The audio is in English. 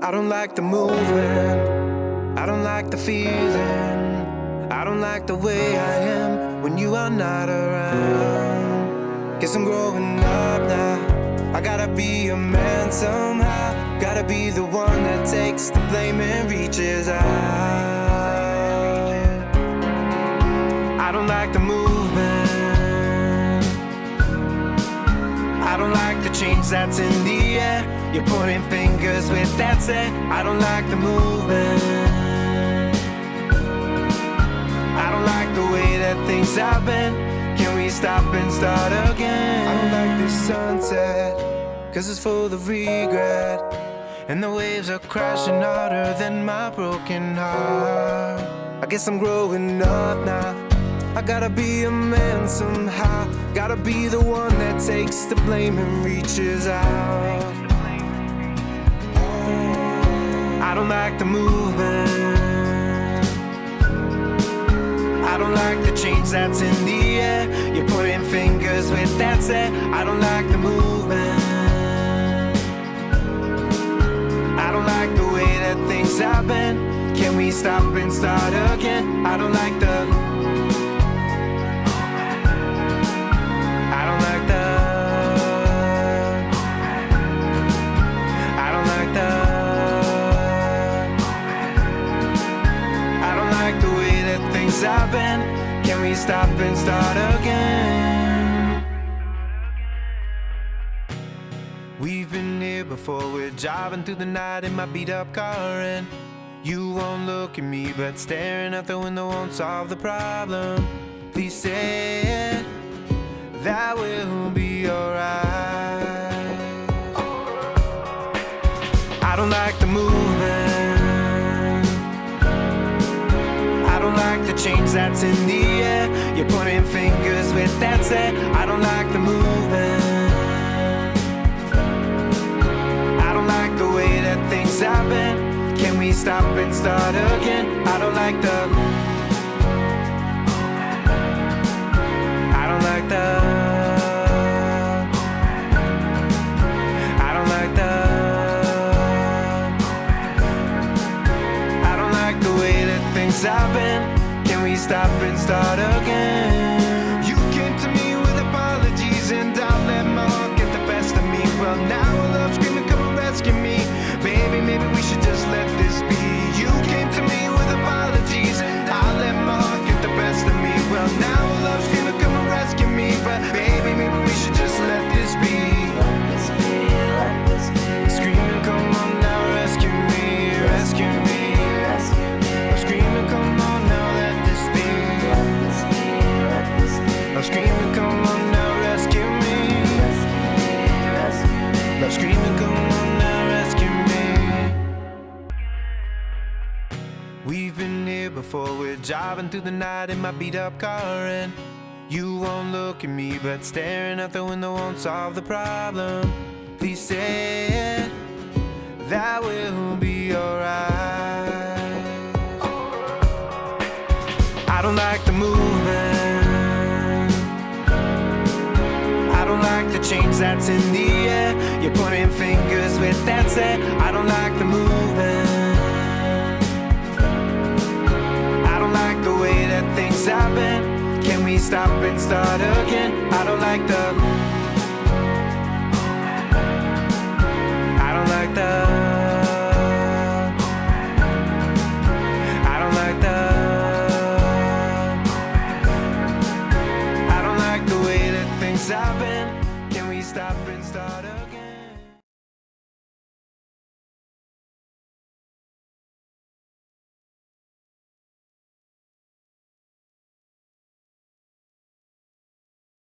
I don't like the movement, I don't like the feeling, I don't like the way I am when you are not around. Guess I'm growing up now, I gotta be a man somehow. Gotta be the one that takes the blame and reaches out. I don't like the movement, I don't like the change that's in the air. You're pointing fingers with that said. I don't like the movement, I don't like the way that things have been. Can we stop and start again? I don't like this sunset, cause it's full of regret, and the waves are crashing harder than my broken heart. I guess I'm growing up now, I gotta be a man somehow. Gotta be the one that takes the blame and reaches out. I don't like the movement, I don't like the change that's in the air. You're pointing fingers with that said. I don't like the movement, I don't like the way that things have been. Can we stop and start again? I don't like the, I don't like the, I don't like the, I don't like the way that things have been. Can we stop and start again? We've been here before, we're driving through the night in my beat up car, and you won't look at me, but staring out the window won't solve the problem. Please say it, that will be alright. I don't like the movement, I don't like the change that's in the air. You're pointing fingers with that said. I don't like the movement, I don't like the way that things have been. Can we stop and start again? I don't like the, I don't like the, I don't like the, I don't like the way that things have been. Can we stop and start again? You came to me with apologies and I let my heart get the best of me. Well, now I love screaming, come and rescue me. Baby, maybe we should just let this be. You came to me with apologies and I let my heart get the best of me. Well, now I love screaming, come and rescue me. But baby, maybe we should just let this be. Let this be, let this be. Screaming, come on now, rescue me, rescue me, rescue me. I'm screaming, come on now, let this be. Let this be, let this be. I'm screaming, come on now, rescue me, rescue me, rescue me. I'm screaming, come on now, rescue me. We've been here before, we're driving through the night in my beat up car, and you won't look at me, but staring out the window won't solve the problem. Please say it, that will be alright. I don't like the movement, I don't like the change that's in the air. You're pointing fingers with that said. I don't like the movement, I don't like the way that things have been. Can we stop and start again? I don't like the, I don't like the, I don't like the, I don't like the way that things have been. Can we stop and start again?